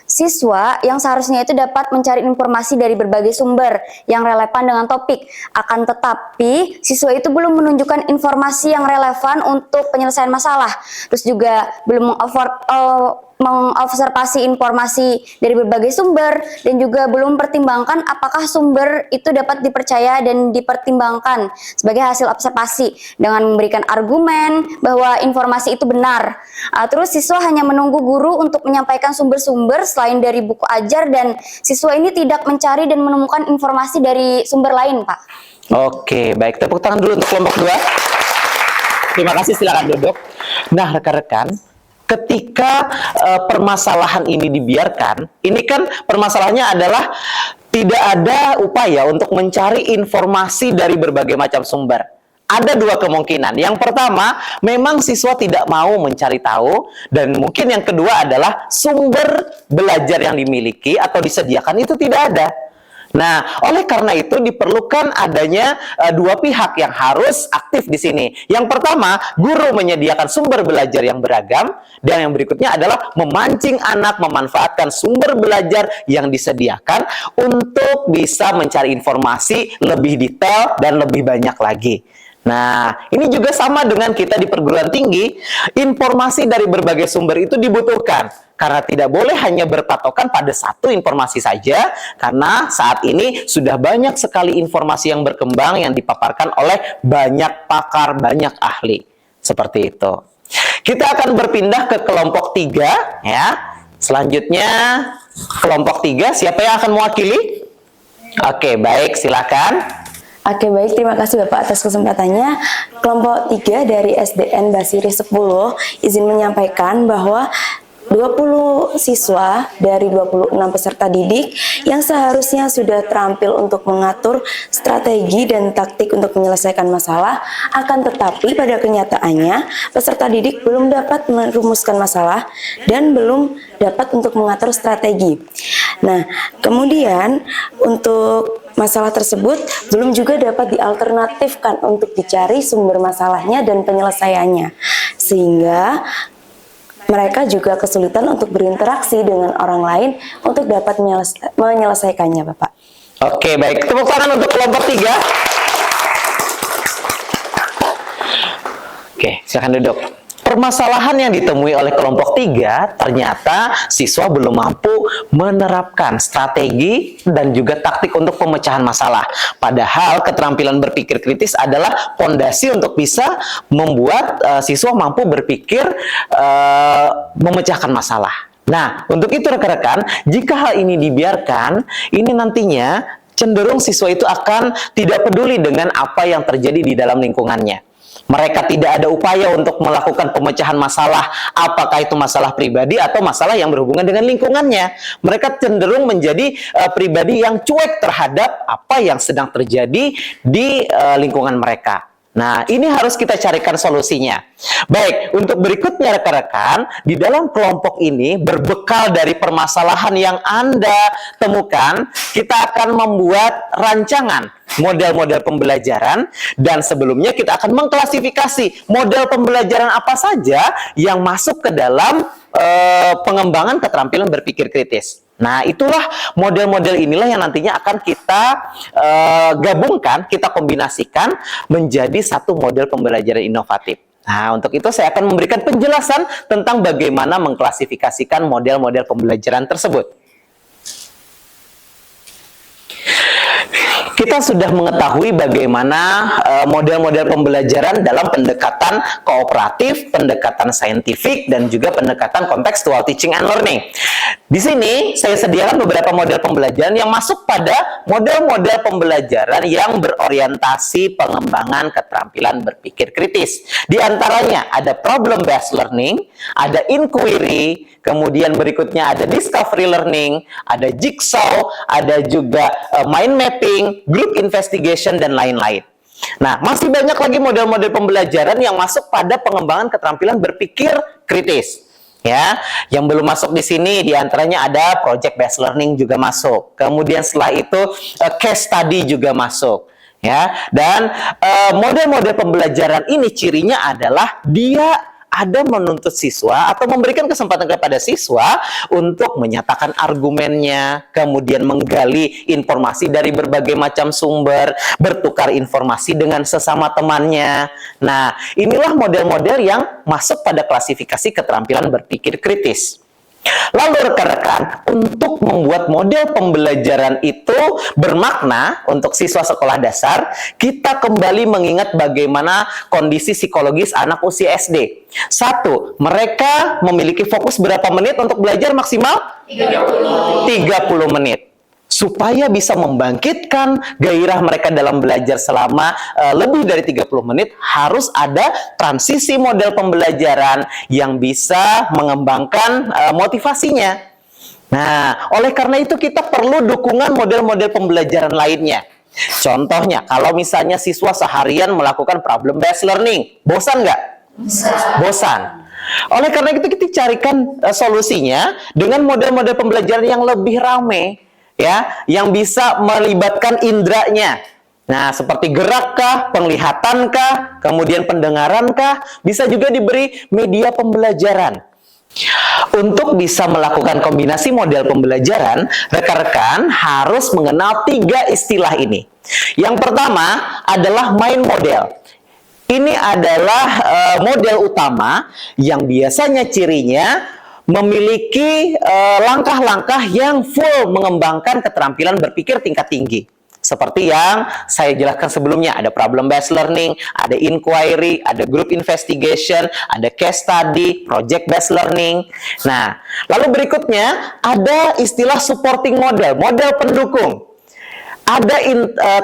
[SPEAKER 9] siswa yang seharusnya itu dapat mencari informasi dari berbagai sumber yang relevan dengan topik. Akan tetapi, siswa itu belum menunjukkan informasi yang relevan untuk penyelesaian masalah. Terus juga belum mengobservasi informasi dari berbagai sumber, dan juga belum pertimbangkan apakah sumber itu dapat dipercaya dan dipertimbangkan sebagai hasil observasi dengan memberikan argumen bahwa informasi itu benar. Terus siswa hanya menunggu guru untuk menyampaikan sumber-sumber selain dari buku ajar, dan siswa ini tidak mencari dan menemukan informasi dari sumber lain, Pak.
[SPEAKER 1] Oke, baik, tepuk tangan dulu untuk kelompok 2. Terima kasih, silakan duduk. Nah, rekan-rekan, ketika permasalahan ini dibiarkan, ini kan permasalahannya adalah tidak ada upaya untuk mencari informasi dari berbagai macam sumber. Ada 2 kemungkinan. Yang pertama, memang siswa tidak mau mencari tahu, dan mungkin yang kedua adalah sumber belajar yang dimiliki atau disediakan itu tidak ada. Nah, oleh karena itu diperlukan adanya 2 pihak yang harus aktif di sini. Yang pertama, guru menyediakan sumber belajar yang beragam, dan yang berikutnya adalah memancing anak memanfaatkan sumber belajar yang disediakan untuk bisa mencari informasi lebih detail dan lebih banyak lagi. Nah, ini juga sama dengan kita di perguruan tinggi. Informasi dari berbagai sumber itu dibutuhkan, karena tidak boleh hanya berpatokan pada satu informasi saja, karena saat ini sudah banyak sekali informasi yang berkembang yang dipaparkan oleh banyak pakar, banyak ahli. Seperti itu. Kita akan berpindah ke kelompok 3 ya. Selanjutnya kelompok 3, siapa yang akan mewakili? Oke, baik, silakan.
[SPEAKER 9] Oke, baik, terima kasih Bapak atas kesempatannya. Kelompok 3 dari SDN Basiri 10 izin menyampaikan bahwa
[SPEAKER 10] 20 siswa dari 26 peserta didik yang seharusnya sudah terampil untuk mengatur strategi dan taktik untuk menyelesaikan masalah, akan tetapi pada kenyataannya peserta didik belum dapat merumuskan masalah dan belum dapat untuk mengatur strategi. Nah, kemudian untuk masalah tersebut belum juga dapat dialternatifkan untuk dicari sumber masalahnya dan penyelesaiannya, sehingga mereka juga kesulitan untuk berinteraksi dengan orang lain untuk dapat menyelesaikannya, Bapak.
[SPEAKER 1] Oke, baik. Tepuk tangan untuk kelompok 3. Oke, silakan duduk. Permasalahan yang ditemui oleh kelompok 3, ternyata siswa belum mampu menerapkan strategi dan juga taktik untuk pemecahan masalah. Padahal keterampilan berpikir kritis adalah fondasi untuk bisa membuat siswa mampu berpikir memecahkan masalah. Nah, untuk itu rekan-rekan, jika hal ini dibiarkan, ini nantinya cenderung siswa itu akan tidak peduli dengan apa yang terjadi di dalam lingkungannya. Mereka tidak ada upaya untuk melakukan pemecahan masalah, apakah itu masalah pribadi atau masalah yang berhubungan dengan lingkungannya. Mereka cenderung menjadi pribadi yang cuek terhadap apa yang sedang terjadi di lingkungan mereka. Nah, ini harus kita carikan solusinya. Baik, untuk berikutnya rekan-rekan, di dalam kelompok ini berbekal dari permasalahan yang Anda temukan, kita akan membuat rancangan model-model pembelajaran, dan sebelumnya kita akan mengklasifikasi model pembelajaran apa saja yang masuk ke dalam pengembangan keterampilan berpikir kritis. Nah, itulah model-model inilah yang nantinya akan kita gabungkan, kita kombinasikan menjadi satu model pembelajaran inovatif. Nah, untuk itu saya akan memberikan penjelasan tentang bagaimana mengklasifikasikan model-model pembelajaran tersebut. Kita sudah mengetahui bagaimana model-model pembelajaran dalam pendekatan kooperatif, pendekatan saintifik, dan juga pendekatan kontekstual teaching and learning. Di sini saya sediakan beberapa model pembelajaran yang masuk pada model-model pembelajaran yang berorientasi pengembangan keterampilan berpikir kritis. Di antaranya ada problem-based learning, ada inquiry, kemudian berikutnya ada discovery learning, ada jigsaw, ada juga mind mapping, group investigation, dan lain-lain. Nah, masih banyak lagi model-model pembelajaran yang masuk pada pengembangan keterampilan berpikir kritis. Ya, yang belum masuk di sini diantaranya ada project based learning juga masuk. Kemudian setelah itu case study juga masuk. Ya, dan model-model pembelajaran ini cirinya adalah dia ada menuntut siswa atau memberikan kesempatan kepada siswa untuk menyatakan argumennya, kemudian menggali informasi dari berbagai macam sumber, bertukar informasi dengan sesama temannya. Nah, inilah model-model yang masuk pada klasifikasi keterampilan berpikir kritis. Lalu rekan-rekan, untuk membuat model pembelajaran itu bermakna untuk siswa sekolah dasar, kita kembali mengingat bagaimana kondisi psikologis anak usia SD. 1. Mereka memiliki fokus berapa menit untuk belajar maksimal? 30 menit. Supaya bisa membangkitkan gairah mereka dalam belajar selama lebih dari 30 menit, harus ada transisi model pembelajaran yang bisa mengembangkan motivasinya. Nah, oleh karena itu kita perlu dukungan model-model pembelajaran lainnya. Contohnya, kalau misalnya siswa seharian melakukan problem-based learning, bosan nggak? Bosan. Oleh karena itu kita carikan solusinya dengan model-model pembelajaran yang lebih ramai. Ya, yang bisa melibatkan indranya. Nah, seperti gerakkah, penglihatankah, kemudian pendengarankah, bisa juga diberi media pembelajaran. Untuk bisa melakukan kombinasi model pembelajaran, rekan-rekan harus mengenal 3 istilah ini. Yang pertama adalah mind model. Ini adalah model utama yang biasanya cirinya memiliki langkah-langkah yang full mengembangkan keterampilan berpikir tingkat tinggi. Seperti yang saya jelaskan sebelumnya, ada problem-based learning, ada inquiry, ada group investigation, ada case study, project-based learning. Nah, lalu berikutnya ada istilah supporting model, model pendukung. Ada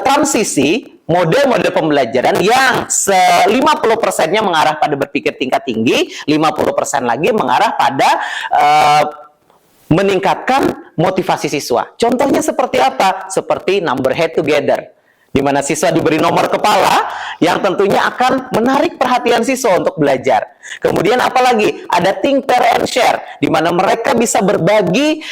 [SPEAKER 1] transisi model-model pembelajaran yang 50%-nya mengarah pada berpikir tingkat tinggi, 50% lagi mengarah pada meningkatkan motivasi siswa. Contohnya seperti apa? Seperti number head together, di mana siswa diberi nomor kepala yang tentunya akan menarik perhatian siswa untuk belajar. Kemudian apalagi? Ada think, pair, and share, di mana mereka bisa berbagi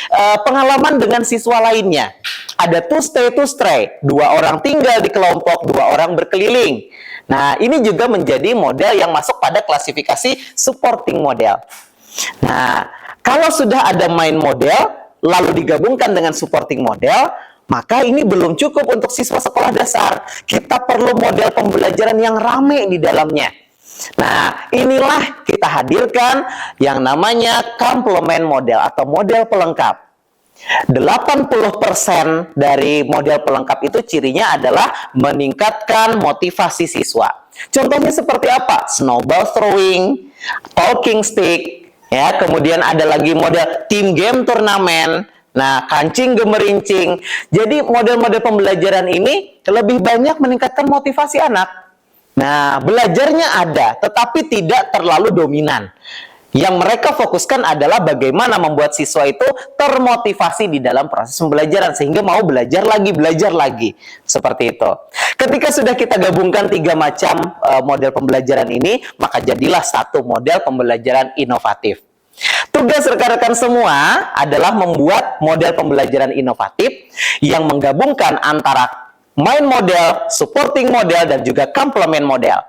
[SPEAKER 1] pengalaman dengan siswa lainnya. Ada to stray, 2 orang tinggal di kelompok, 2 orang berkeliling. Nah, ini juga menjadi model yang masuk pada klasifikasi supporting model. Nah, kalau sudah ada main model, lalu digabungkan dengan supporting model, maka ini belum cukup untuk siswa sekolah dasar. Kita perlu model pembelajaran yang ramai di dalamnya. Nah, inilah kita hadirkan yang namanya complement model atau model pelengkap. 80% dari model pelengkap itu cirinya adalah meningkatkan motivasi siswa. Contohnya seperti apa? Snowball throwing, talking stick, ya, kemudian ada lagi model team game turnamen, nah, kancing gemerincing. Jadi model-model pembelajaran ini lebih banyak meningkatkan motivasi anak. Nah, belajarnya ada, tetapi tidak terlalu dominan. Yang mereka fokuskan adalah bagaimana membuat siswa itu termotivasi di dalam proses pembelajaran, sehingga mau belajar lagi. Seperti itu. Ketika sudah kita gabungkan 3 macam model pembelajaran ini, maka jadilah satu model pembelajaran inovatif. Tugas rekan-rekan semua adalah membuat model pembelajaran inovatif yang menggabungkan antara main model, supporting model, dan juga complement model.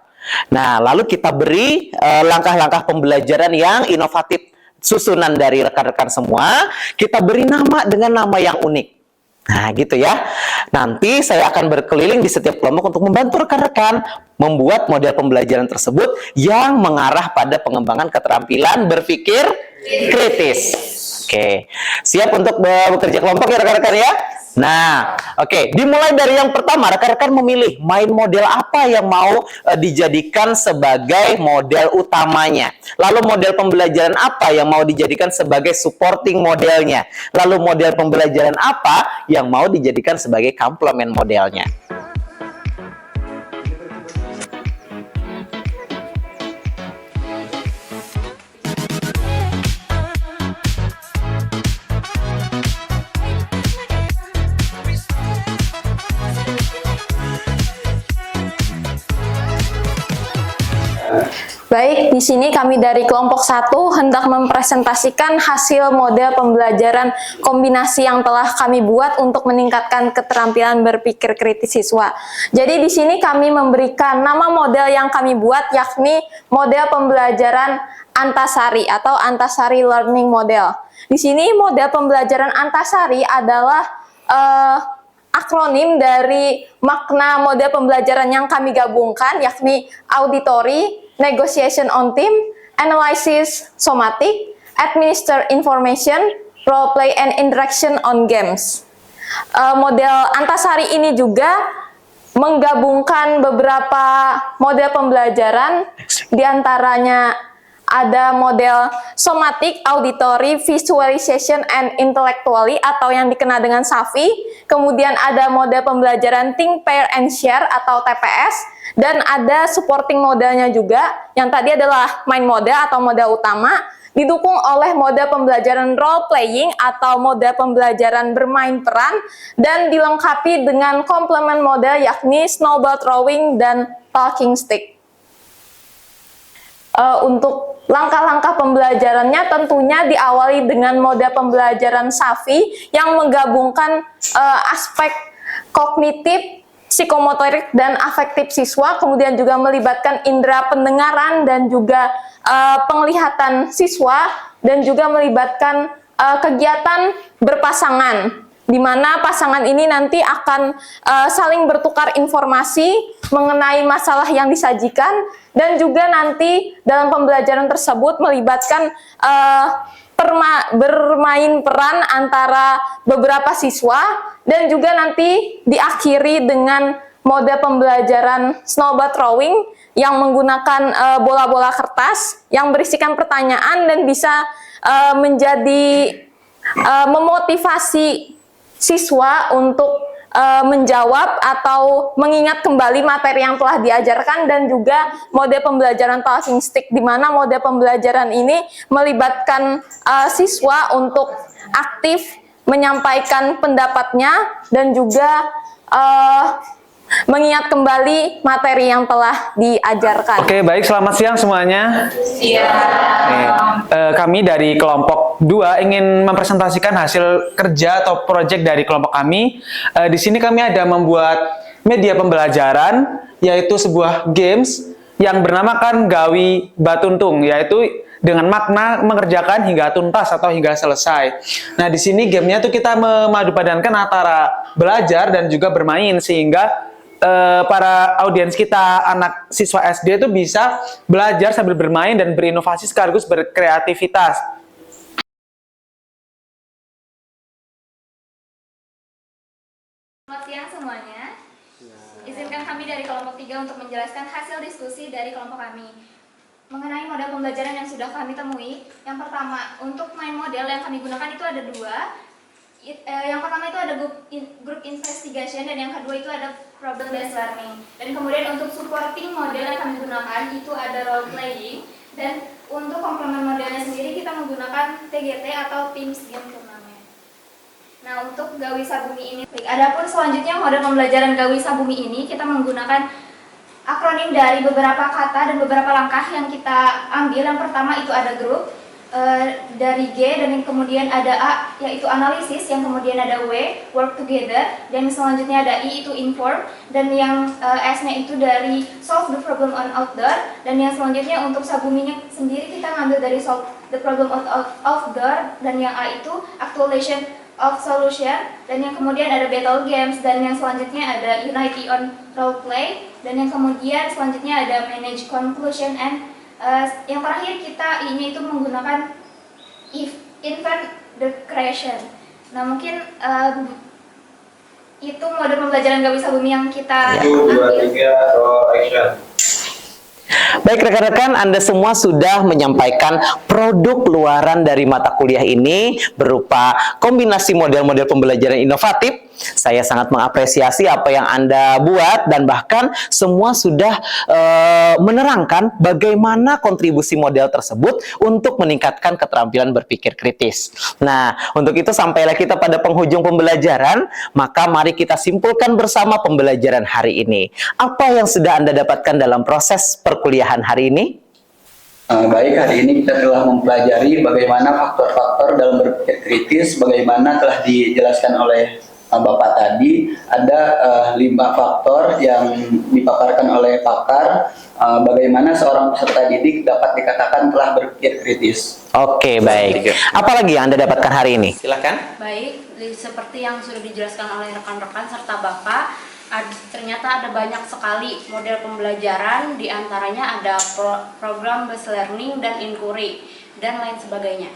[SPEAKER 1] Nah, lalu kita beri langkah-langkah pembelajaran yang inovatif susunan dari rekan-rekan semua. Kita beri nama dengan nama yang unik. Nah, gitu ya. Nanti saya akan berkeliling di setiap kelompok untuk membantu rekan-rekan membuat model pembelajaran tersebut yang mengarah pada pengembangan keterampilan berpikir kritis. Oke, siap untuk bekerja kelompok ya rekan-rekan ya? Nah, oke, dimulai dari yang pertama, rekan-rekan memilih main model apa yang mau dijadikan sebagai model utamanya. Lalu model pembelajaran apa yang mau dijadikan sebagai supporting modelnya. Lalu model pembelajaran apa yang mau dijadikan sebagai complement modelnya.
[SPEAKER 8] Baik, di sini kami dari kelompok 1 hendak mempresentasikan hasil model pembelajaran kombinasi yang telah kami buat untuk meningkatkan keterampilan berpikir kritis siswa. Jadi di sini kami memberikan nama model yang kami buat, yakni model pembelajaran Antasari atau Antasari Learning Model. Di sini model pembelajaran Antasari adalah akronim dari makna model pembelajaran yang kami gabungkan, yakni auditory, negotiation on team, analysis somatic, administer information, role play and interaction on games. Model Antasari ini juga menggabungkan beberapa model pembelajaran, diantaranya ada model somatic, auditory, visualization, and intellectually atau yang dikenal dengan SAVI. Kemudian ada model pembelajaran think, pair, and share atau TPS. Dan ada supporting modelnya juga, yang tadi adalah main model atau model utama, didukung oleh model pembelajaran role playing atau model pembelajaran bermain peran, dan dilengkapi dengan complement model yakni snowball throwing dan talking stick. Untuk langkah-langkah pembelajarannya tentunya diawali dengan model pembelajaran SAVI yang menggabungkan aspek kognitif, psikomotorik, dan afektif siswa, kemudian juga melibatkan indera pendengaran dan juga penglihatan siswa, dan juga melibatkan kegiatan berpasangan, di mana pasangan ini nanti akan saling bertukar informasi mengenai masalah yang disajikan, dan juga nanti dalam pembelajaran tersebut melibatkan bermain peran antara beberapa siswa, dan juga nanti diakhiri dengan model pembelajaran snowball throwing yang menggunakan bola-bola kertas yang berisikan pertanyaan dan bisa menjadi memotivasi siswa untuk
[SPEAKER 11] menjawab atau mengingat kembali materi yang telah diajarkan, dan juga model pembelajaran talking stick, di mana model pembelajaran ini melibatkan siswa untuk aktif menyampaikan pendapatnya dan juga mengingat kembali materi yang telah diajarkan.
[SPEAKER 2] Oke, baik, selamat siang semuanya.
[SPEAKER 11] Siang.
[SPEAKER 2] Kami dari kelompok 2 ingin mempresentasikan hasil kerja atau proyek dari kelompok kami. Di sini kami ada membuat media pembelajaran, yaitu sebuah games yang bernamakan Gawi Batuntung, yaitu dengan makna mengerjakan hingga tuntas atau hingga selesai. Nah, di sini gamenya tuh kita memadupadankan antara belajar dan juga bermain, sehingga para audiens kita, anak siswa SD itu bisa belajar sambil bermain dan berinovasi sekaligus berkreativitas.
[SPEAKER 5] Selamat siang semuanya. Izinkan kami dari kelompok 3 untuk menjelaskan hasil diskusi dari kelompok kami mengenai model pembelajaran yang sudah kami temui. Yang pertama, untuk main model yang kami gunakan itu ada 2. Yang pertama itu ada group investigation, dan yang kedua itu ada problem based learning. Dan kemudian untuk supporting model yang kami gunakan itu ada role playing, dan untuk komplement modelnya sendiri kita menggunakan TGT atau Teams Game Tournament. Nah, untuk Gawi Sabumi ini, adapun selanjutnya model pembelajaran Gawi Sabumi ini kita menggunakan akronim dari beberapa kata dan beberapa langkah yang kita ambil. Yang pertama itu ada grup, dari G, dan yang kemudian ada A yaitu analisis, yang kemudian ada W work together, dan selanjutnya ada I itu inform, dan yang S-nya itu dari solve the problem on outdoor, dan yang selanjutnya untuk Sabuminya sendiri kita ngambil dari solve the problem on outdoor, dan yang A itu actualization of solution, dan yang kemudian ada battle games, dan yang selanjutnya ada unity on role play, dan yang kemudian selanjutnya ada manage conclusion, and yang terakhir kita I-nya itu menggunakan invent the creation. Nah, mungkin itu model pembelajaran Gawi Sabumi yang kita ambil. 1, 2, 3, roll action.
[SPEAKER 1] Baik rekan-rekan, Anda semua sudah menyampaikan produk luaran dari mata kuliah ini berupa kombinasi model-model pembelajaran inovatif. Saya sangat mengapresiasi apa yang Anda buat, dan bahkan semua sudah menerangkan bagaimana kontribusi model tersebut untuk meningkatkan keterampilan berpikir kritis. Nah, untuk itu sampailah kita pada penghujung pembelajaran, maka mari kita simpulkan bersama pembelajaran hari ini. Apa yang sudah Anda dapatkan dalam proses perkuliahan hari ini?
[SPEAKER 3] Baik, hari ini kita telah mempelajari bagaimana faktor-faktor dalam berpikir kritis, bagaimana telah dijelaskan oleh Bapak tadi. Ada 5 faktor yang dipaparkan oleh pakar, bagaimana seorang peserta didik dapat dikatakan telah berpikir kritis.
[SPEAKER 1] Oke, baik. Apalagi yang Anda dapatkan hari ini? Silakan.
[SPEAKER 12] Baik, seperti yang sudah dijelaskan oleh rekan-rekan serta Bapak, ternyata ada banyak sekali model pembelajaran, diantaranya ada program based learning dan inquiry, dan lain sebagainya.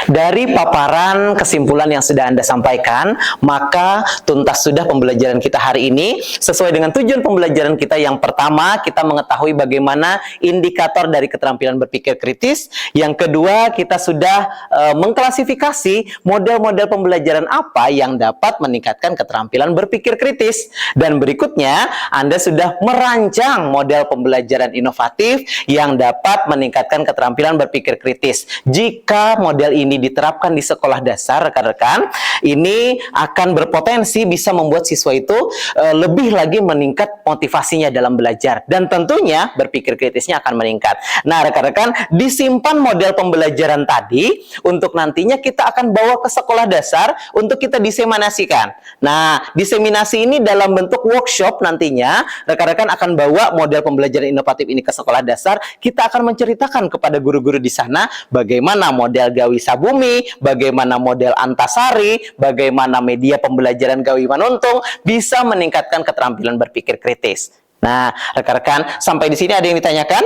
[SPEAKER 1] Dari paparan kesimpulan yang sudah Anda sampaikan, maka tuntas sudah pembelajaran kita hari ini sesuai dengan tujuan pembelajaran kita. Yang pertama, kita mengetahui bagaimana indikator dari keterampilan berpikir kritis. Yang kedua, kita sudah mengklasifikasi model-model pembelajaran apa yang dapat meningkatkan keterampilan berpikir kritis. Dan berikutnya, Anda sudah merancang model pembelajaran inovatif yang dapat meningkatkan keterampilan berpikir kritis. Jika model ini diterapkan di sekolah dasar, rekan-rekan, ini akan berpotensi bisa membuat siswa itu lebih lagi meningkat motivasinya dalam belajar, dan tentunya berpikir kritisnya akan meningkat. Nah, rekan-rekan, disimpan model pembelajaran tadi untuk nantinya kita akan bawa ke sekolah dasar untuk kita diseminasikan. Nah, diseminasi ini dalam bentuk workshop. Nantinya rekan-rekan akan bawa model pembelajaran inovatif ini ke sekolah dasar. Kita akan menceritakan kepada guru-guru di sana bagaimana model Gawi Sabumi, bagaimana model Antasari, bagaimana media pembelajaran Gawi Manuntung bisa meningkatkan keterampilan berpikir kritis. Nah, rekan-rekan, sampai di sini ada yang ditanyakan?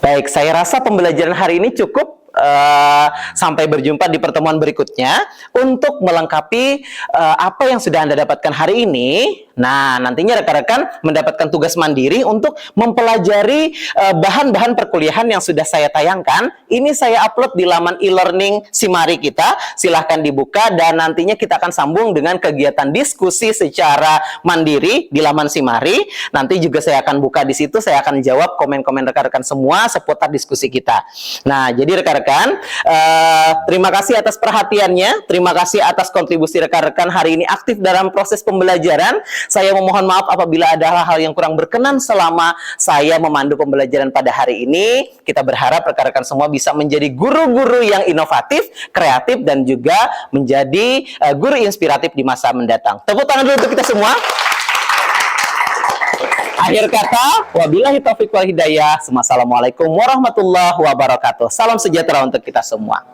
[SPEAKER 1] Baik, saya rasa pembelajaran hari ini cukup. Sampai berjumpa di pertemuan berikutnya. Untuk melengkapi apa yang sudah Anda dapatkan hari ini, Nah, nantinya rekan-rekan mendapatkan tugas mandiri untuk mempelajari bahan-bahan perkuliahan yang sudah saya tayangkan. Ini saya upload di laman e-learning Simari kita. Silahkan dibuka dan nantinya kita akan sambung dengan kegiatan diskusi secara mandiri di laman Simari. Nanti juga saya akan buka di situ, saya akan jawab komen-komen rekan-rekan semua seputar diskusi kita. Nah, jadi rekan-rekan, terima kasih atas perhatiannya, terima kasih atas kontribusi rekan-rekan hari ini aktif dalam proses pembelajaran. Saya memohon maaf apabila ada hal-hal yang kurang berkenan selama saya memandu pembelajaran pada hari ini. Kita berharap rekan-rekan semua bisa menjadi guru-guru yang inovatif, kreatif, dan juga menjadi guru inspiratif di masa mendatang. Tepuk tangan dulu untuk kita semua. Akhir kata, wabillahi taufiq wal hidayah. Assalamualaikum warahmatullahi wabarakatuh. Salam sejahtera untuk kita semua.